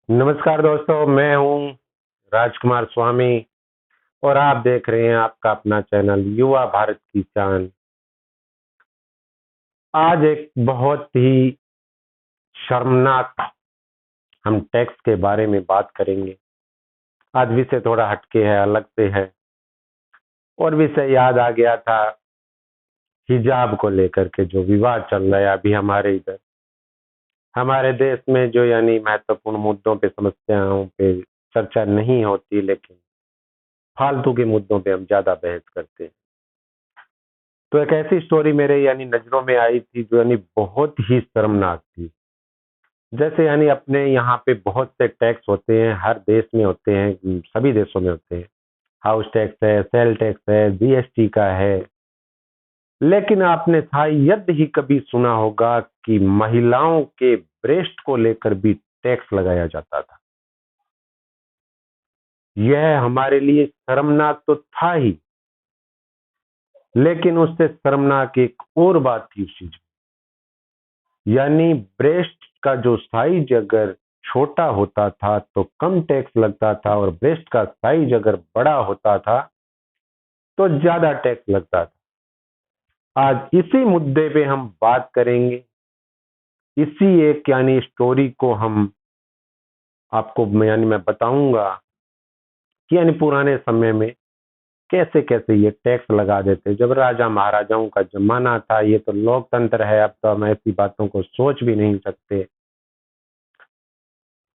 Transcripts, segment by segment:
नमस्कार दोस्तों, मैं हूं राजकुमार स्वामी और आप देख रहे हैं आपका अपना चैनल युवा भारत की चांद। आज एक बहुत ही शर्मनाक हम टैक्स के बारे में बात करेंगे। आज विषय थोड़ा हटके है, अलग से है और विषय याद आ गया था हिजाब को लेकर के जो विवाद चल रहा है अभी हमारे इधर, हमारे देश में जो महत्वपूर्ण मुद्दों पे, समस्याओं पे चर्चा नहीं होती, लेकिन फालतू के मुद्दों पे हम ज्यादा बहस करते हैं। तो एक ऐसी स्टोरी मेरे नज़रों में आई थी जो बहुत ही शर्मनाक थी। जैसे अपने यहाँ पे बहुत से टैक्स होते हैं, हर देश में होते हैं, सभी देशों में होते हैं। हाउस टैक्स है, सेल टैक्स है, जीएसटी का है। लेकिन आपने शायद ही कभी सुना होगा कि महिलाओं के ब्रेस्ट को लेकर भी टैक्स लगाया जाता था। यह हमारे लिए शर्मनाक तो था ही, लेकिन उससे शर्मनाक एक और बात थी उस चीज, ब्रेस्ट का जो साइज अगर छोटा होता था तो कम टैक्स लगता था, और ब्रेस्ट का साइज अगर बड़ा होता था तो ज्यादा टैक्स लगता था। आज इसी मुद्दे पे हम बात करेंगे। इसी एक स्टोरी को हम आपको मैं बताऊंगा कि पुराने समय में कैसे कैसे ये टैक्स लगा देते। जब राजा महाराजाओं का जमाना था, ये तो लोकतंत्र है, अब तो हम ऐसी बातों को सोच भी नहीं सकते।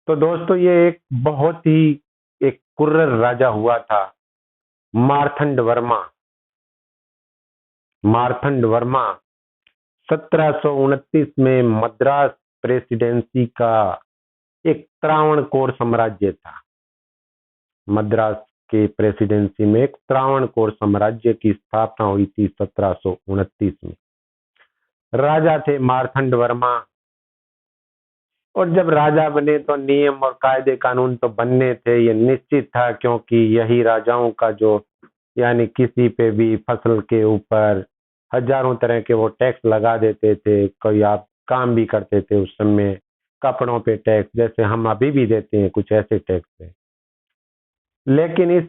तो दोस्तों, ये एक बहुत ही एक कुर्र राजा हुआ था, मार्तंड वर्मा। मार्तंड वर्मा 1729 में मद्रास प्रेसिडेंसी का एक त्रावणकोर साम्राज्य था। मद्रास के प्रेसिडेंसी में एक त्रावणकोर साम्राज्य की स्थापना हुई थी 1729 में। राजा थे मार्तंड वर्मा, और जब राजा बने तो नियम और कायदे कानून तो बनने थे, ये निश्चित था, क्योंकि यही राजाओं का जो किसी पे भी फसल के ऊपर हजारों तरह के वो टैक्स लगा देते थे। कोई आप काम भी करते थे उस समय, कपड़ों पे टैक्स, जैसे हम अभी भी देते हैं कुछ ऐसे टैक्स है। लेकिन इस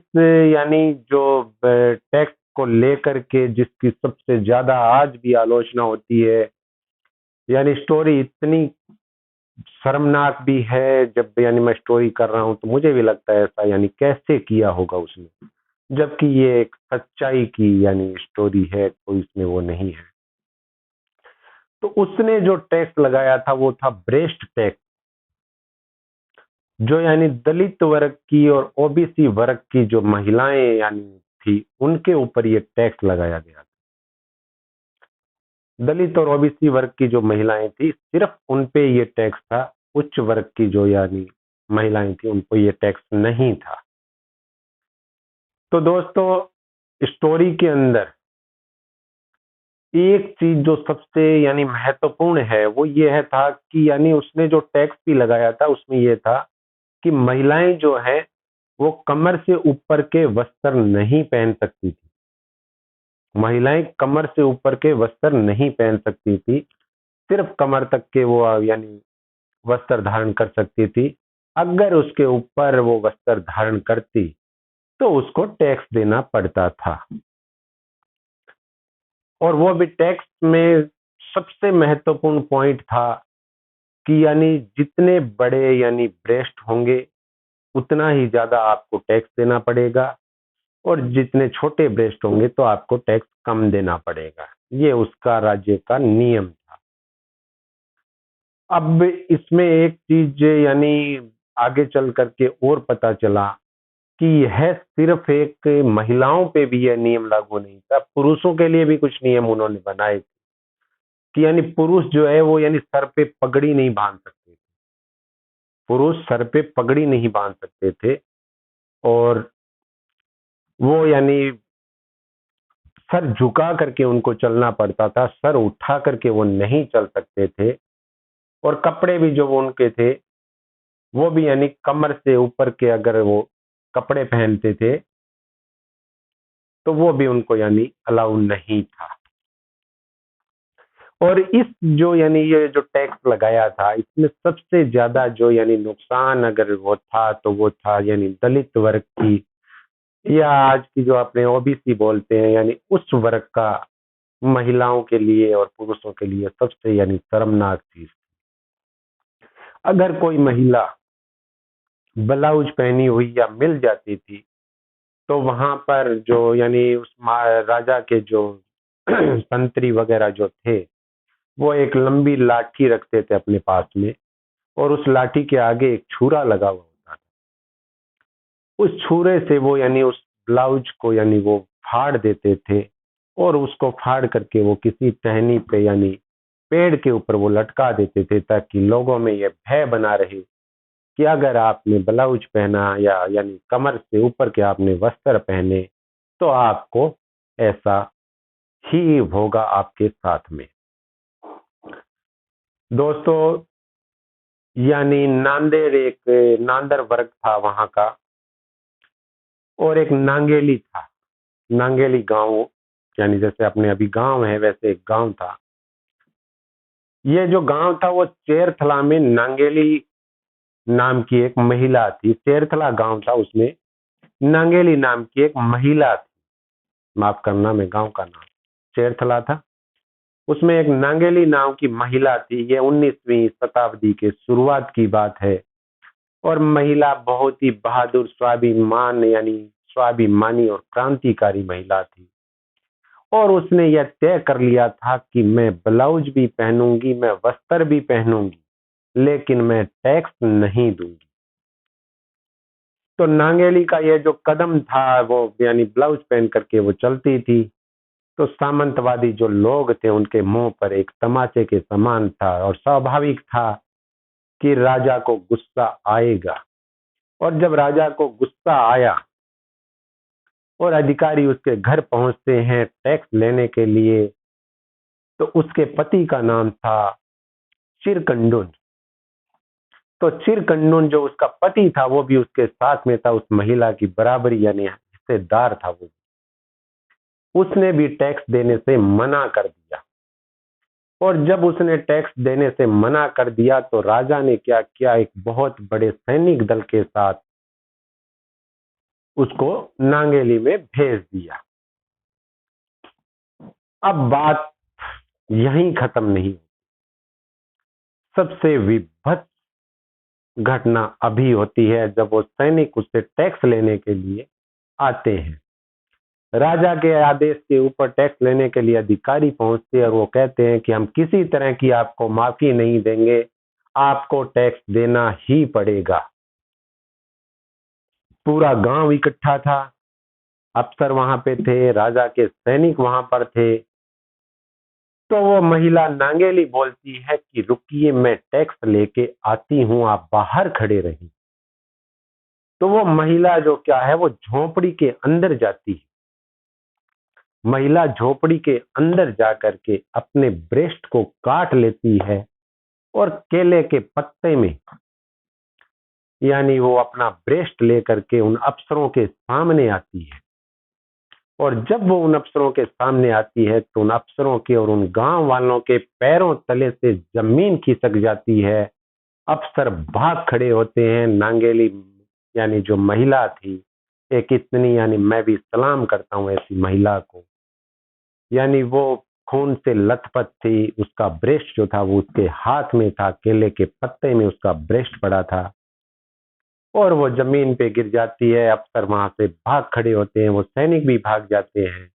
जो टैक्स को लेकर के जिसकी सबसे ज्यादा आज भी आलोचना होती है, स्टोरी इतनी शर्मनाक भी है। जब मैं स्टोरी कर रहा हूं तो मुझे भी लगता है ऐसा, कैसे किया होगा उसने, जबकि ये एक सच्चाई की स्टोरी है, कोई इसमें वो नहीं है। तो उसने जो टैक्स लगाया था वो था ब्रेस्ट टैक्स, जो दलित वर्ग की और ओबीसी वर्ग की जो महिलाएं थी, उनके ऊपर ये टैक्स लगाया गया था। दलित और ओबीसी वर्ग की जो महिलाएं थी, सिर्फ उन पे ये टैक्स था। उच्च वर्ग की जो महिलाएं थी, उनको ये टैक्स नहीं था। तो दोस्तों, स्टोरी के अंदर एक चीज जो सबसे महत्वपूर्ण है वो ये था कि उसने जो टैक्स भी लगाया था उसमें ये था कि महिलाएं जो है वो कमर से ऊपर के वस्त्र नहीं पहन सकती थी। महिलाएं कमर से ऊपर के वस्त्र नहीं पहन सकती थी, सिर्फ कमर तक के वो वस्त्र धारण कर सकती थी। अगर उसके ऊपर वो वस्त्र धारण करती तो उसको टैक्स देना पड़ता था। और वो भी टैक्स में सबसे महत्वपूर्ण पॉइंट था कि जितने बड़े ब्रेस्ट होंगे उतना ही ज्यादा आपको टैक्स देना पड़ेगा, और जितने छोटे ब्रेस्ट होंगे तो आपको टैक्स कम देना पड़ेगा। ये उसका राज्य का नियम था। अब इसमें एक चीज आगे चल करके और पता चला कि यह सिर्फ एक महिलाओं पे भी यह नियम लागू नहीं था, पुरुषों के लिए भी कुछ नियम उन्होंने बनाए थे कि पुरुष जो है वो सर पे पगड़ी नहीं बांध सकते थे। पुरुष सर पे पगड़ी नहीं बांध सकते थे, और वो सर झुका करके उनको चलना पड़ता था, सर उठा करके वो नहीं चल सकते थे। और कपड़े भी जो वो उनके थे वो भी कमर से ऊपर के अगर वो कपड़े पहनते थे तो वो भी उनको अलाउ नहीं था। और इस जो यानी ये जो टैक्स लगाया था, इसमें सबसे ज्यादा जो यानी नुकसान अगर वो था तो वो था यानी दलित वर्ग की, या आज की जो अपने ओबीसी बोलते हैं, यानी उस वर्ग का, महिलाओं के लिए और पुरुषों के लिए सबसे यानी शर्मनाक चीज। अगर कोई महिला ब्लाउज पहनी हुई या मिल जाती थी तो वहां पर जो यानी उस राजा के जो संतरी वगैरह जो थे, वो एक लंबी लाठी रखते थे अपने पास में, और उस लाठी के आगे एक छुरा लगा हुआ होता था। उस छुरे से वो यानी उस ब्लाउज को यानी वो फाड़ देते थे, और उसको फाड़ करके वो किसी टहनी पे यानी पेड़ के ऊपर वो लटका देते थे, ताकि लोगों में यह भय बना रहे कि अगर आपने ब्लाउज पहना या यानी कमर से ऊपर के आपने वस्त्र पहने तो आपको ऐसा ही होगा आपके साथ में। दोस्तों, यानी नांदेड़ एक नांदर वर्ग था वहां का, और एक नांगेली था। नांगेली गांव, यानी जैसे अपने अभी गांव है वैसे एक गांव था। ये जो गांव था वो चेरथला में नांगेली नाम की एक महिला थी। चेरथला गांव था, उसमें नांगेली नाम की एक महिला थी। माफ करना, मैं गांव का नाम चेरथला था। उसमें एक नांगेली नाम की महिला थी। ये 19वीं शताब्दी के शुरुआत की बात है, और महिला बहुत ही बहादुर, स्वाभिमान यानी स्वाभिमानी और क्रांतिकारी महिला थी। और उसने यह तय कर लिया था कि मैं ब्लाउज भी पहनूंगी, मैं वस्त्र भी पहनूंगी, लेकिन मैं टैक्स नहीं दूंगी। तो नांगेली का यह जो कदम था, वो यानी ब्लाउज पहन करके वो चलती थी, तो सामंतवादी जो लोग थे उनके मुंह पर एक तमाचे के समान था, और स्वाभाविक था कि राजा को गुस्सा आएगा। और जब राजा को गुस्सा आया और अधिकारी उसके घर पहुंचते हैं टैक्स लेने के लिए, तो उसके पति का नाम था चिरकंडुन। तो चिरकंडुन जो उसका पति था वो भी उसके साथ में था, उस महिला की बराबरी यानी हिस्सेदार था वो। उसने भी टैक्स देने से मना कर दिया। और जब उसने टैक्स देने से मना कर दिया तो राजा ने क्या किया, एक बहुत बड़े सैनिक दल के साथ उसको नांगेली में भेज दिया। अब बात यहीं खत्म नहीं। सबसे विभत्स घटना अभी होती है जब वो सैनिक उससे टैक्स लेने के लिए आते हैं। राजा के आदेश के ऊपर टैक्स लेने के लिए अधिकारी पहुंचते हैं, और वो कहते हैं कि हम किसी तरह की आपको माफी नहीं देंगे, आपको टैक्स देना ही पड़ेगा। पूरा गांव इकट्ठा था, अफसर वहां पे थे, राजा के सैनिक वहां पर थे। तो वो महिला नांगेली बोलती है कि रुकिए, मैं टैक्स लेके आती हूं, आप बाहर खड़े रहिए। तो वो महिला जो क्या है, वो झोपड़ी के अंदर जाती है। महिला झोपड़ी के अंदर जाकर के अपने ब्रेस्ट को काट लेती है, और केले के पत्ते में यानी वो अपना ब्रेस्ट लेकर के उन अफसरों के सामने आती है। और जब वो उन अफसरों के सामने आती है तो उन अफसरों के और उन गांव वालों के पैरों तले से जमीन खिसक जाती है। अफसर भाग खड़े होते हैं। नांगेली यानी जो महिला थी, एक इतनी यानी मैं भी सलाम करता हूं ऐसी महिला को, यानी वो खून से लथपथ थी। उसका ब्रेस्ट जो था वो उसके हाथ में था, केले के पत्ते में उसका ब्रेस्ट पड़ा था, और वो जमीन पे गिर जाती है। अफसर वहां से भाग खड़े होते हैं, वो सैनिक भी भाग जाते हैं,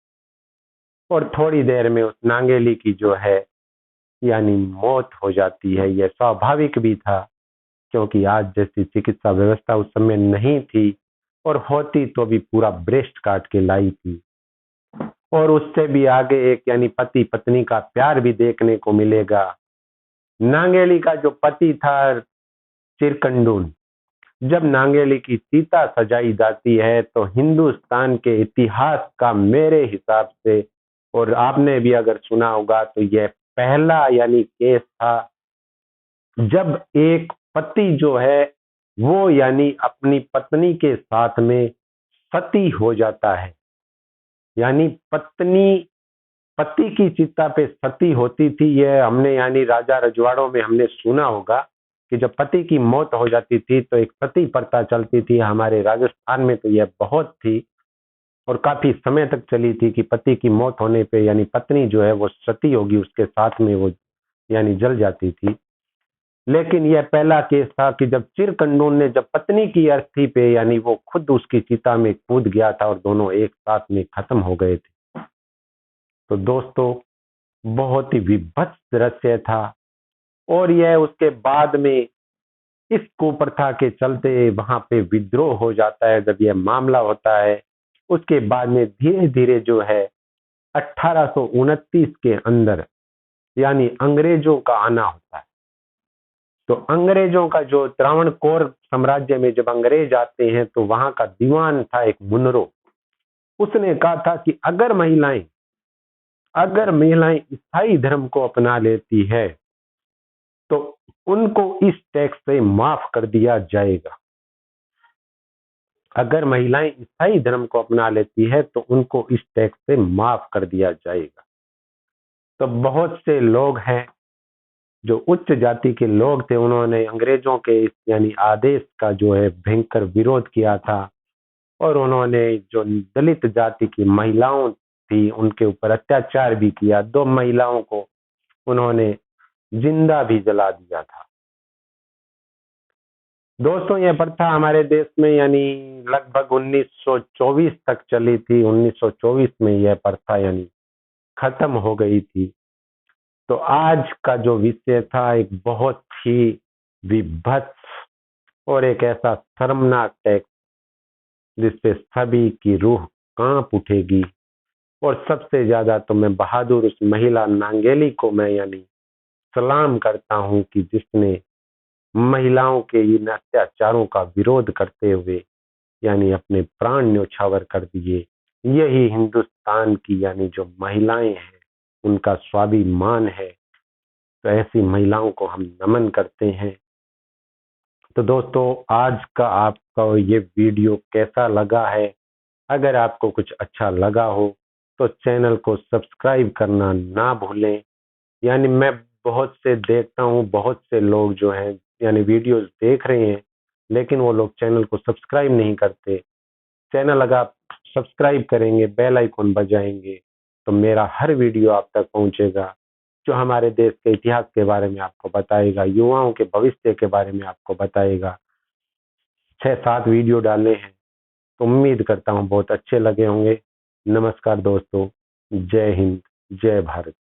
और थोड़ी देर में उस नांगेली की जो है यानी मौत हो जाती है। यह स्वाभाविक भी था, क्योंकि आज जैसी चिकित्सा व्यवस्था उस समय नहीं थी, और होती तो भी पूरा ब्रेस्ट काट के लाई थी। और उससे भी आगे एक यानी पति पत्नी का प्यार भी देखने को मिलेगा। नांगेली का जो पति था चिरकंडून, जब नांगेली की चिता सजाई जाती है तो हिंदुस्तान के इतिहास का मेरे हिसाब से, और आपने भी अगर सुना होगा, तो यह पहला यानी केस था जब एक पति जो है वो यानी अपनी पत्नी के साथ में सती हो जाता है। यानी पत्नी पति की चिता पे सती होती थी। यह हमने यानी राजा रजवाड़ों में हमने सुना होगा कि जब पति की मौत हो जाती थी तो एक सती प्रथा चलती थी। हमारे राजस्थान में तो यह बहुत थी और काफी समय तक चली थी कि पति की मौत होने पे यानी पत्नी जो है वो सती होगी, उसके साथ में वो यानी जल जाती थी। लेकिन यह पहला केस था कि जब चिरकंडून ने जब पत्नी की अर्थी पे यानी वो खुद उसकी चिता में कूद गया था और दोनों एक साथ में खत्म हो गए थे। तो दोस्तों बहुत ही विभत्स दृश्य था। और यह उसके बाद में इस कुप्रथा के चलते वहां पे विद्रोह हो जाता है। जब यह मामला होता है उसके बाद में धीरे धीरे जो है 1829 के अंदर यानी अंग्रेजों का आना होता है। तो अंग्रेजों का जो त्रावणकोर साम्राज्य में जब अंग्रेज आते हैं तो वहां का दीवान था एक मुनरो। उसने कहा था कि अगर महिलाएं ईसाई धर्म को अपना लेती है तो उनको इस टैक्स से माफ कर दिया जाएगा। अगर महिलाएं ईसाई धर्म को अपना लेती है तो उनको इस टैक्स से माफ कर दिया जाएगा। तो बहुत से लोग हैं जो उच्च जाति के लोग थे, उन्होंने अंग्रेजों के इस यानी आदेश का जो है भयंकर विरोध किया था और उन्होंने जो दलित जाति की महिलाओं थी उनके ऊपर अत्याचार भी किया। 2 महिलाओं को उन्होंने जिंदा भी जला दिया था। दोस्तों यह प्रथा हमारे देश में यानी लगभग 1924 तक चली थी। 1924 में यह प्रथा यानी खत्म हो गई थी। तो आज का जो विषय था एक बहुत ही विभत्स और एक ऐसा शर्मनाक टैक्स जिससे सभी की रूह कांप उठेगी। और सबसे ज्यादा तो मैं बहादुर उस महिला नांगेली को मैं यानी सलाम करता हूं कि जिसने महिलाओं के इन अत्याचारों का विरोध करते हुए यानी अपने प्राण न्योछावर कर दिए। यही हिंदुस्तान की यानी जो महिलाएं हैं उनका स्वाभिमान है। तो ऐसी महिलाओं को हम नमन करते हैं। तो दोस्तों आज का आपका ये वीडियो कैसा लगा है? अगर आपको कुछ अच्छा लगा हो तो चैनल को सब्सक्राइब करना ना भूलें। यानी मैं बहुत से देखता हूँ, बहुत से लोग जो हैं यानी वीडियोस देख रहे हैं लेकिन वो लोग चैनल को सब्सक्राइब नहीं करते। चैनल अगर आप सब्सक्राइब करेंगे, बेल आइकन बजाएंगे तो मेरा हर वीडियो आप तक पहुंचेगा जो हमारे देश के इतिहास के बारे में आपको बताएगा, युवाओं के भविष्य के बारे में आपको बताएगा। 6-7 वीडियो डाले हैं तो उम्मीद करता हूँ बहुत अच्छे लगे होंगे। नमस्कार दोस्तों, जय हिंद, जय भारत।